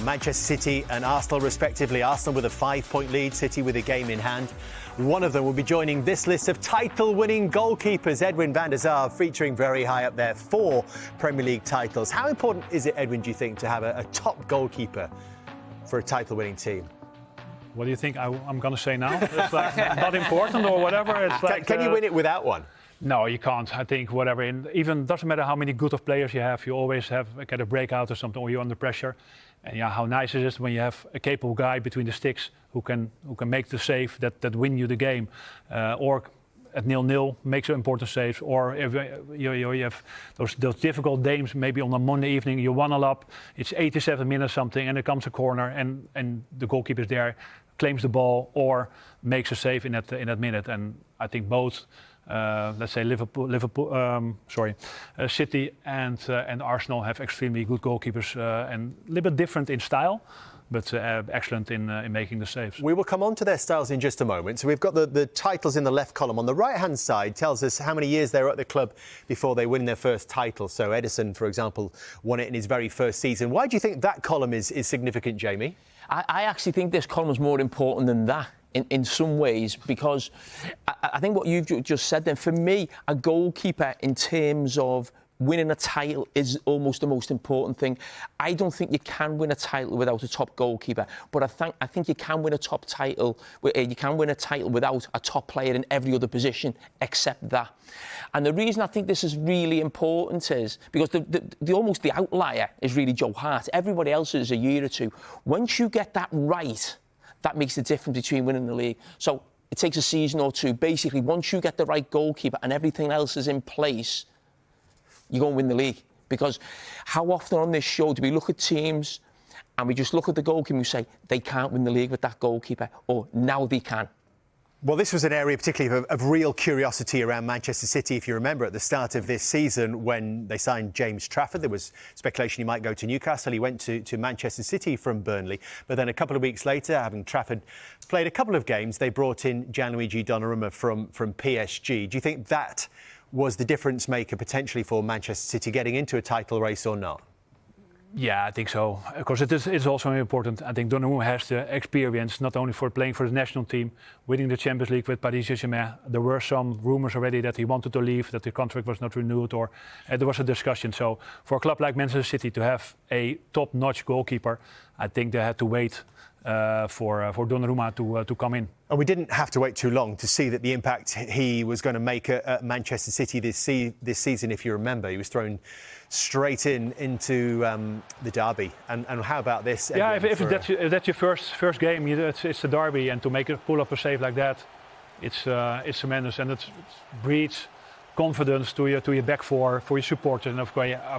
Manchester City and Arsenal respectively. Arsenal with a 5-point lead, City with a game in hand. One of them will be joining this list of title-winning goalkeepers. Edwin Van Der Sar featuring very high up there, 4 Premier League titles. How important is it, Edwin, do you think, to have a top goalkeeper for a title-winning team? What do you think I'm going to say now? It's like not important or whatever. It's like, can you win it without one? No, you can't. I think whatever. Even doesn't matter how many good of players you have. You always get a breakout or something, or you're under pressure. And yeah, how nice it is when you have a capable guy between the sticks who can make the save that win you the game, or at 0-0 makes important saves, or if you have those difficult games, maybe on a Monday evening you're 1-0 up, it's 87 minutes something, and there comes a corner, and the goalkeeper is there, claims the ball or makes a save in that minute. And I think both. Let's say City and Arsenal have extremely good goalkeepers and a little bit different in style, but excellent in making the saves. We will come on to their styles in just a moment. So we've got the titles in the left column. On the right-hand side tells us how many years they were at the club before they win their first title. So Edison, for example, won it in his very first season. Why do you think that column is significant, Jamie? I actually think this column is more important than that. In some ways, because I think what you've just said then, for me, a goalkeeper in terms of winning a title is almost the most important thing. I don't think you can win a title without a top goalkeeper, but I think you can win a top title. You can win a title without a top player in every other position except that. And the reason I think this is really important is because the outlier is really Joe Hart. Everybody else is a year or two. Once you get that right, that makes the difference between winning the league. So it takes a season or two. Basically, once you get the right goalkeeper and everything else is in place, you go and win the league. Because how often on this show do we look at teams and we just look at the goalkeeper and we say, they can't win the league with that goalkeeper, or now they can? Well, this was an area particularly of real curiosity around Manchester City. If you remember at the start of this season when they signed James Trafford, there was speculation he might go to Newcastle. He went to Manchester City from Burnley. But then a couple of weeks later, having Trafford played a couple of games, they brought in Gianluigi Donnarumma from PSG. Do you think that was the difference maker potentially for Manchester City getting into a title race or not? Yeah, I think so. Of course, it's also important. I think Donnarumma has the experience, not only for playing for the national team, winning the Champions League with Paris Saint-Germain. There were some rumours already that he wanted to leave, that the contract was not renewed, or there was a discussion. So for a club like Manchester City to have a top-notch goalkeeper, I think they had to wait for Donnarumma to come in. And we didn't have to wait too long to see that the impact he was going to make at Manchester City this season. If you remember, he was thrown straight into the derby. And how about this? Yeah, Edwin, if that's your first game, it's the derby, and to pull up a save like that, it's tremendous, and it breeds confidence to your back four for your supporters, and of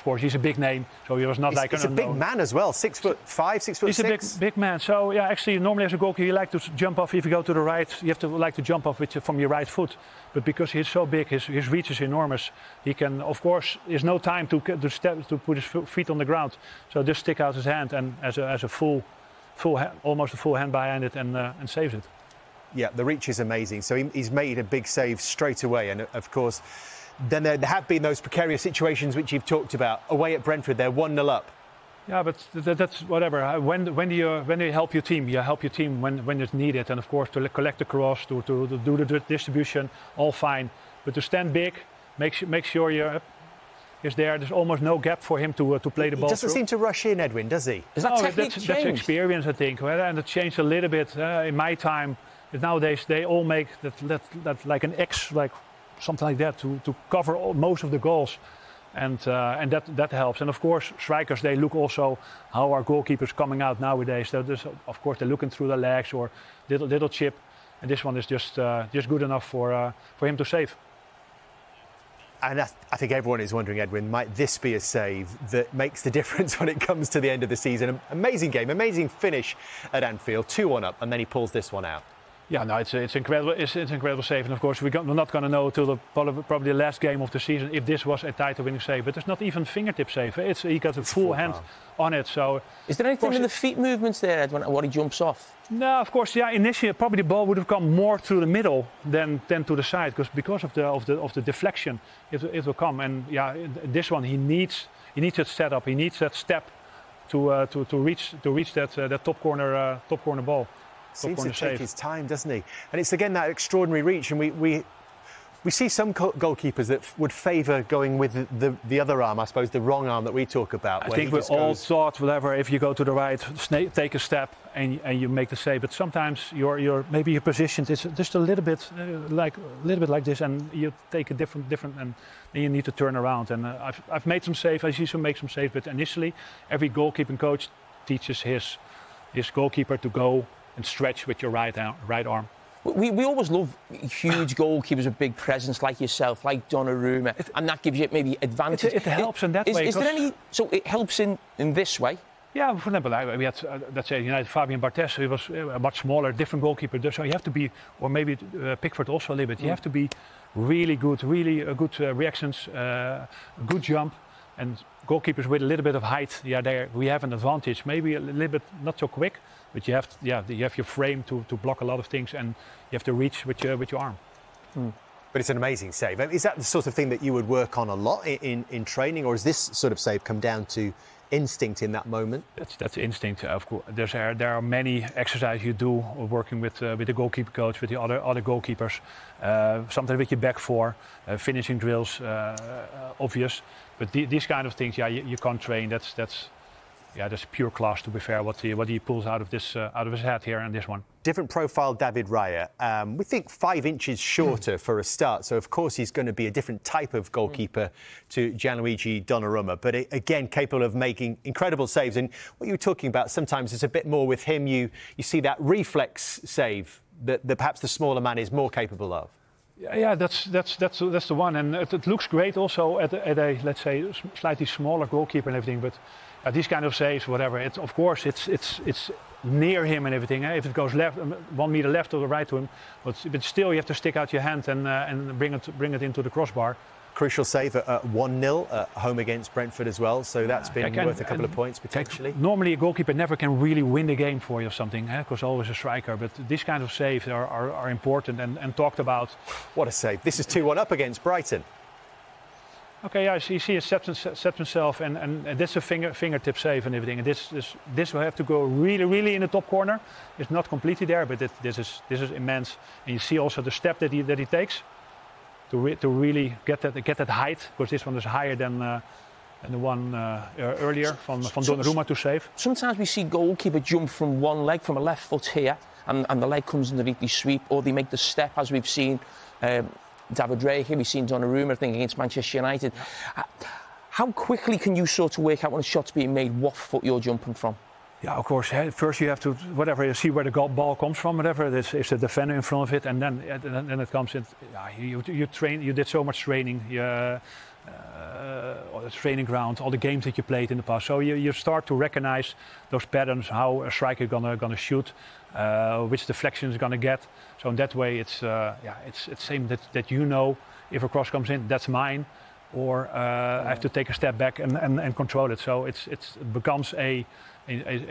course he's a big name, so he was not like he's a big man as well, 6'5", 6'6". He's a big man. So yeah, actually normally as a goalkeeper you like to jump off. If you go to the right, you have to like to jump off from your right foot. But because he's so big, his reach is enormous. He can, of course, there's no time to put his feet on the ground. So just stick out his hand and as a almost a full hand behind it and saves it. Yeah, the reach is amazing. So he's made a big save straight away. And of course, then there have been those precarious situations which you've talked about. Away at Brentford, they're 1-0 up. Yeah, but that's whatever. When you help your team, you help your team when it's needed. And of course, to collect the cross, to do the distribution, all fine. But to stand big, make sure you're is there. There's almost no gap for him to play the ball. He doesn't seem to rush in, Edwin, does he? Is that technique that's experience, I think. And it changed a little bit in my time. Nowadays they all make that like an X, like something like that, to cover most of the goals, and that helps. And of course, strikers, they look also how our goalkeepers coming out nowadays. So of course they're looking through the legs or little chip, and this one is just good enough for him to save. And I think everyone is wondering, Edwin, might this be a save that makes the difference when it comes to the end of the season? Amazing game, amazing finish at Anfield, 2-1 up, and then he pulls this one out. Yeah, no, it's incredible. It's an incredible save, and of course we're not going to know till probably the last game of the season if this was a title-winning save. But it's not even fingertip save. He got a full hand on it. So is there anything in the feet movements there, Edwin, when he jumps off? No, of course. Yeah, initially probably the ball would have come more through the middle than to the side, because of the deflection it will come. And yeah, this one he needs that setup. He needs that step to reach that top corner ball. Seems to take his time, doesn't he? And it's again that extraordinary reach, and we see some goalkeepers that would favour going with the other arm, I suppose, the wrong arm that we talk about. I think we all thought, whatever, if you go to the right, take a step and you make the save. But sometimes maybe your position is just a little bit like this, and you take a different, and then you need to turn around. And I've made some saves. I see some make some saves. But initially, every goalkeeping coach teaches his goalkeeper to go and stretch with your right arm. We always love huge goalkeepers with big presence like yourself, like Donnarumma, and that gives you maybe advantage. It helps in that way. Is there any? So it helps in this way. Yeah, for example, we had let's say United Fabian Barthez. He was a much smaller, different goalkeeper. So you have to be, or maybe Pickford also a little bit. You have to be really good, good reactions, good jump, and goalkeepers with a little bit of height. Yeah, we have an advantage. Maybe a little bit not so quick. But you have your frame to block a lot of things, and you have to reach with your arm. But it's an amazing save. Is that the sort of thing that you would work on a lot in training, or does this sort of save come down to instinct in that moment? That's instinct, of course. There are many exercises you do working with the goalkeeper coach, with the other goalkeepers. Sometimes with your back four, finishing drills, obvious. But these kind of things, you can't train. That's pure class, to be fair, what he pulls out of his head here and this one. Different profile, David Raya. We think 5 inches shorter for a start, so of course he's going to be a different type of goalkeeper to Gianluigi Donnarumma, but again, capable of making incredible saves. And what you were talking about, sometimes it's a bit more with him. You see that reflex save that perhaps the smaller man is more capable of. Yeah, that's the one, and it looks great also at a let's say slightly smaller goalkeeper and everything, but. These kind of saves, whatever. Of course, it's near him and everything. If it goes left, 1 meter left or right to him, but still you have to stick out your hand and bring it into the crossbar. Crucial save at 1-0 at home against Brentford as well. So that's been worth a couple of points potentially. Normally, a goalkeeper never can really win the game for you or something, because always a striker. But these kind of saves are important and talked about. What a save! This is 2-1 up against Brighton. Okay, yeah, so you see he steps himself, and this is a fingertip save and everything. And this will have to go really in the top corner. It's not completely there, but this is immense. And you see also the step that he takes to really get that height, because this one is higher than the one earlier from Donnarumma to save. Sometimes we see goalkeeper jump from one leg, from a left foot here, and the leg comes underneath the sweep, or they make the step, as we've seen. David Raya here, we've seen Donnarumma, I think, against Manchester United. How quickly can you sort of work out when a shot's being made, what foot you're jumping from? Yeah, of course. First you have to, you see where the ball comes from, whatever. It's the defender in front of it, and then it comes in. You train. You did so much training. Training ground, all the games that you played in the past. So you start to recognize those patterns, how a striker gonna shoot, which deflection is gonna get. So in that way, it's same that you know, if a cross comes in, that's mine, or I have to take a step back and control it. So it becomes a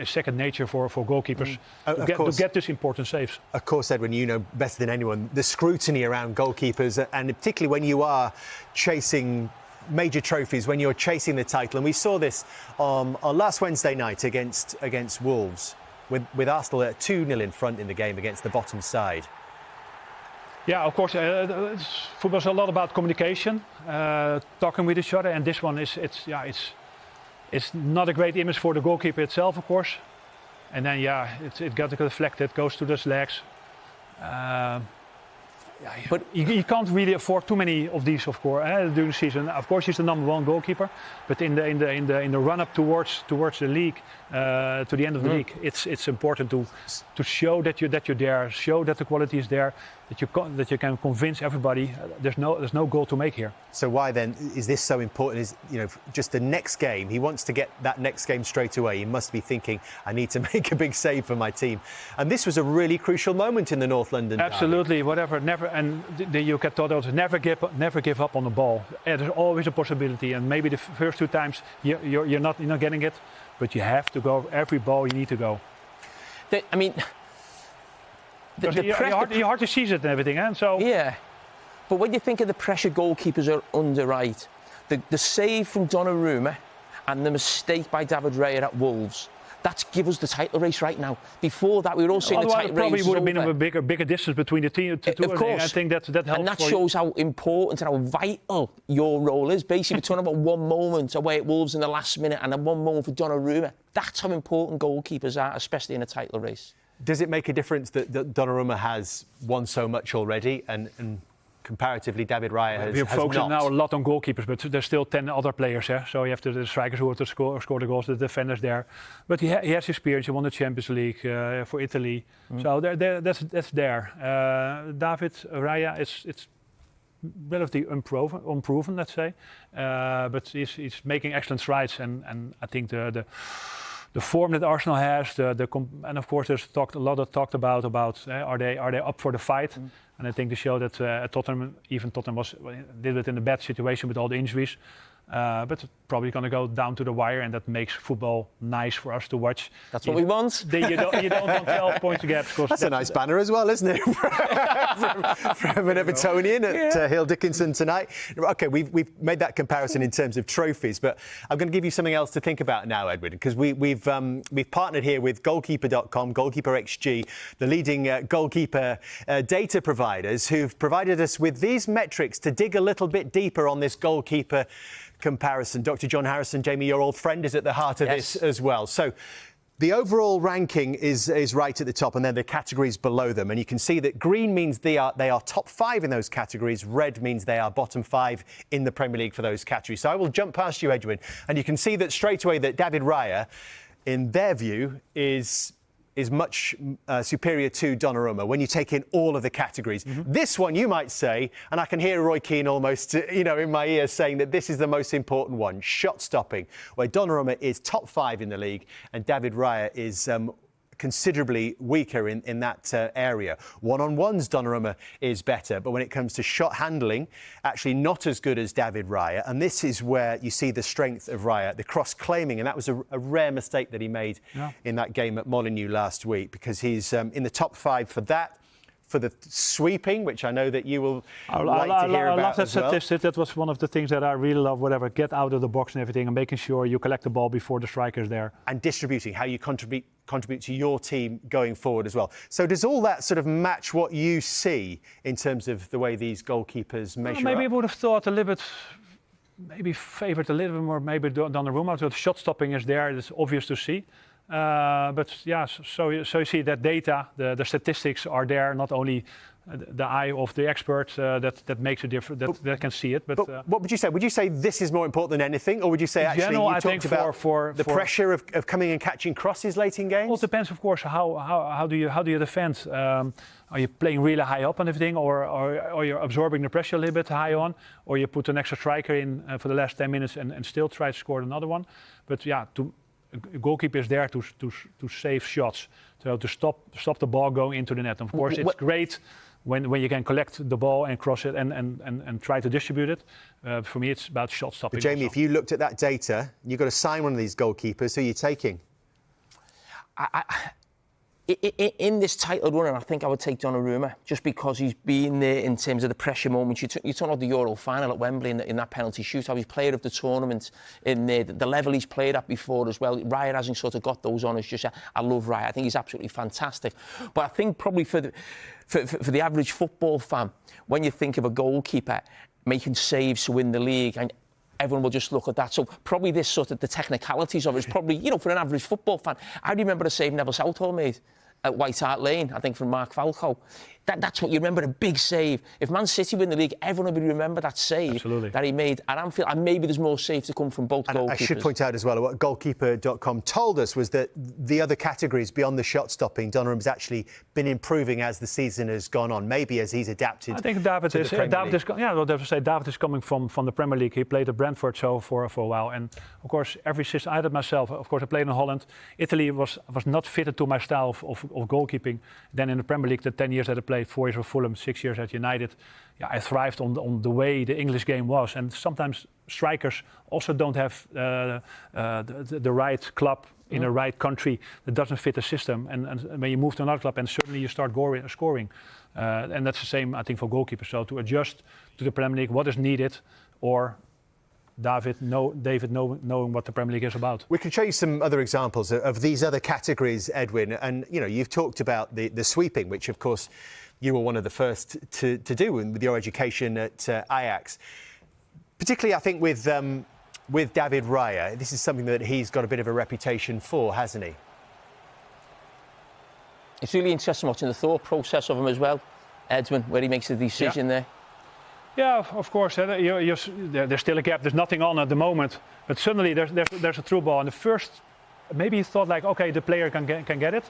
second nature for goalkeepers to get this important saves. Of course, Edwin, you know better than anyone the scrutiny around goalkeepers, and particularly when you are chasing major trophies, when you're chasing the title. And we saw this on last Wednesday night against Wolves, with Arsenal at 2-0 in front in the game against the bottom side. Yeah, of course, football's a lot about communication, talking with each other, and this one it's not a great image for the goalkeeper itself, of course. And then it got deflected, goes to his legs. But you can't really afford too many of these, of course, during the season. Of course, he's the #1 goalkeeper, but in the run-up towards the league, to the end of the league, it's important to show that you're there, show that the quality is there, that you can convince everybody there's no goal to make here. So why then is this so important? Is just the next game? He wants to get that next game straight away. He must be thinking, I need to make a big save for my team. And this was a really crucial moment in the North London derby. Absolutely, whatever. Never, and you get taught also never give up on the ball. There's always a possibility, and maybe the first 2 times you're not getting it, but you have to go every ball. You need to go. You hardly sees it and everything, and so yeah. But when you think of the pressure goalkeepers are under, right? The save from Donnarumma and the mistake by David Raya at Wolves, that's give us the title race right now. Before that, we were all saying the title race probably would have been over. a bigger distance between the two. Of course. I think that helps. And that shows how important and how vital your role is. Basically, we're talking about one moment away at Wolves in the last minute and then one moment for Donnarumma. That's how important goalkeepers are, especially in a title race. Does it make a difference that Donnarumma has won so much already and comparatively David Raya has We're focusing not? now a lot on goalkeepers, but there's still 10 other players. Yeah? So you have the strikers who have to score the goals, the defenders there. But he has experience. He won the Champions League for Italy. So that's there. David Raya, it's relatively unproven, let's say. But he's making excellent strides, and I think the form that Arsenal has, and of course there's a lot of talked about are they up for the fight? And I think they show that Tottenham was a little bit in a bad situation with all the injuries. But probably going to go down to the wire, and that makes football nice for us to watch. That's what we want. You don't want 12 points gaps. That's a nice banner as well, isn't it? from an Evertonian at Hill Dickinson tonight. OK, we've made that comparison in terms of trophies, but I'm going to give you something else to think about now, Edwin, because we've partnered here with goalkeeper.com, Goalkeeper XG, the leading goalkeeper data providers, who've provided us with these metrics to dig a little bit deeper on this goalkeeper comparison. Dr. John Harrison, Jamie, your old friend, is at the heart of this as well. So the overall ranking is right at the top, and then the categories below them. And you can see that green means they are top 5 in those categories. Red means they are bottom 5 in the Premier League for those categories. So I will jump past you, Edwin, and you can see that straight away that David Raya, in their view, is much superior to Donnarumma when you take in all of the categories. This one, you might say, and I can hear Roy Keane almost, in my ear saying that this is the most important one, shot stopping, where Donnarumma is top 5 in the league and David Raya is considerably weaker in that area. One-on-ones, Donnarumma is better, but when it comes to shot handling, actually not as good as David Raya. And this is where you see the strength of Raya, the cross-claiming, and that was a rare mistake that he made in that game at Molineux last week, because he's in the top 5 for that. For the sweeping, which I know that you will like to hear about. I love that statistic. That was one of the things that I really love. Whatever, get out of the box and everything, and making sure you collect the ball before the striker is there. And distributing, how you contribute to your team going forward as well. So does all that sort of match what you see in terms of the way these goalkeepers measure up? Maybe I would have thought a little bit, maybe favoured a little bit more, maybe Donnarumma. So the shot stopping is there. It's obvious to see. But yeah, so you see that data, the statistics are there, not only the eye of the expert that makes a difference, that can see it. But what would you say? Would you say this is more important than anything, or would you say actually you talked about the pressure of coming and catching crosses late in games? Well, it depends, of course, how do you defend? Are you playing really high up and everything, or you're absorbing the pressure a little bit high on, or you put an extra striker in for the last 10 minutes and still try to score another one? But yeah, a goalkeeper is there to save shots, so to stop the ball going into the net. Of course, it's great when you can collect the ball and cross it and try to distribute it. For me, it's about shot stopping. But Jamie, if you looked at that data, you've got to sign one of these goalkeepers. Who are you taking? In this title run, I think I would take Donnarumma, just because he's been there in terms of the pressure moments. You talk about the Euro final at Wembley in that penalty shootout. He's player of the tournament in there. The level he's played at before as well. Raya hasn't sort of got those honours just yet. I love Raya. I think he's absolutely fantastic. But I think probably for the average football fan, when you think of a goalkeeper making saves to win the league, and everyone will just look at that. So probably this sort of the technicalities of it is probably, for an average football fan. I remember a save Neville Southall made at White Hart Lane, I think, from Mark Falco. That's what you remember, a big save. If Man City win the league, everyone will remember that save that he made at Anfield. And maybe there's more saves to come from both goalkeepers. I should point out as well, what goalkeeper.com told us was that the other categories beyond the shot stopping, Donnarumma's actually been improving as the season has gone on, maybe as he's adapted. I think David is coming from the Premier League. He played at Brentford for a while, and of course every system. I did myself. Of course, I played in Holland. Italy was not fitted to my style of goalkeeping. Then in the Premier League, the 10 years that I played, 4 years with Fulham, 6 years at United, I thrived on the way the English game was. And sometimes strikers also don't have the right club in the right country that doesn't fit the system. And when you move to another club, and suddenly you start scoring. And that's the same, I think, for goalkeepers. So to adjust to the Premier League, what is needed, or David knowing what the Premier League is about. We can show you some other examples of these other categories, Edwin. And, you know, you've talked about the sweeping, which, of course, you were one of the first to do with your education at Ajax. Particularly, I think, with David Raya, this is something that he's got a bit of a reputation for, hasn't he? It's really interesting watching the thought process of him as well, Edwin, where he makes the decision there. Yeah, of course. There's still a gap. There's nothing on at the moment, but suddenly there's a through ball. And the first, maybe he thought like, okay, the player can get it,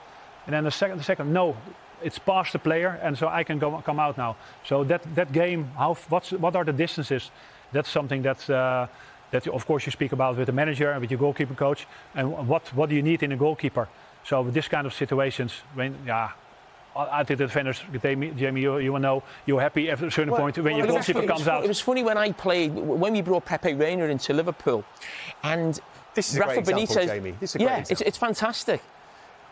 and then the second, no, it's past the player, and so I can come out now. So that game, what are the distances? That's something that of course you speak about with the manager and with your goalkeeper coach, and what do you need in a goalkeeper? So with this kind of situations, I think the defenders, Jamie, you will know, you're happy at a certain point when your goalkeeper comes out. It was funny when we brought Pepe Reina into Liverpool, and this is Rafa a great example, Benitez, Jamie. This is a great example. It's fantastic.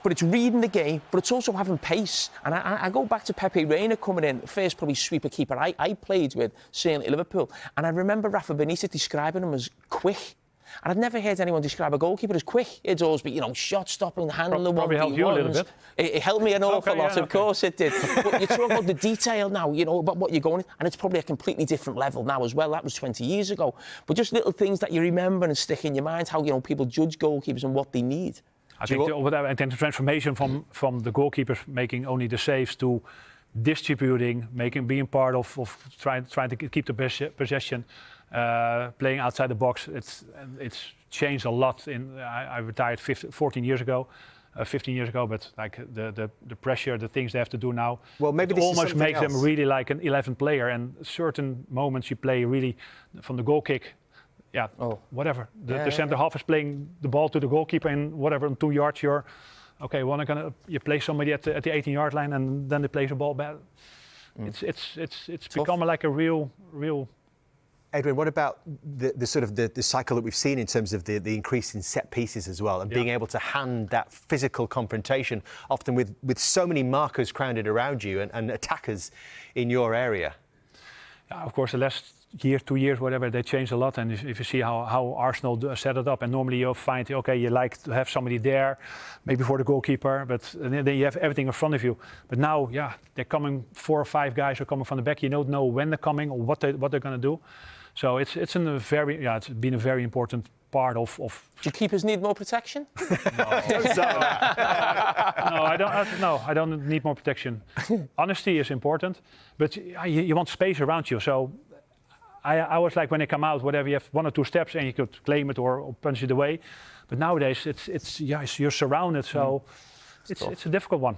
But it's reading the game, but it's also having pace. And I go back to Pepe Reina coming in, first probably sweeper keeper I played with, certainly at Liverpool. And I remember Rafa Benitez describing him as quick. And I'd never heard anyone describe a goalkeeper as quick. It'd always be, you know, shot stopping, handling the 1v1s. Probably helped you a little bit. It helped me an awful lot, of course it did. But you talk about the detail now, you know, about what you're going, and it's probably a completely different level now as well. That was 20 years ago. But just little things that you remember and stick in your mind, how, you know, people judge goalkeepers and what they need. I think the transformation from the goalkeepers making only the saves to distributing, being part of trying to keep the possession, playing outside the box. It's changed a lot. I retired 15 years ago, but like the pressure, the things they have to do now. Well, maybe this almost makes them really like an 11 player. And certain moments you play really from the goal kick. Yeah, whatever. The centre half is playing the ball to the goalkeeper, and whatever, on 2 yards, you play somebody at the 18-yard line, and then they play the ball bad. It's become like a real. Edwin, what about the sort of the cycle that we've seen in terms of the increase in set pieces as well, and being able to hand that physical confrontation, often with so many markers crowded around you and attackers in your area? Of course, the last year, 2 years, whatever, they changed a lot. And if you see how Arsenal set it up, and normally you'll find, okay, you like to have somebody there, maybe for the goalkeeper, but then you have everything in front of you. But now, they're coming, 4 or 5 guys are coming from the back. You don't know when they're coming or what they're going to do. So it's been a very important part of. Do keepers need more protection? No, I don't need more protection. Honesty is important, but you want space around you. So I was like, when they come out, whatever, you have 1 or 2 steps and you could claim it or punch it away. But nowadays, you're surrounded, so it's a difficult one.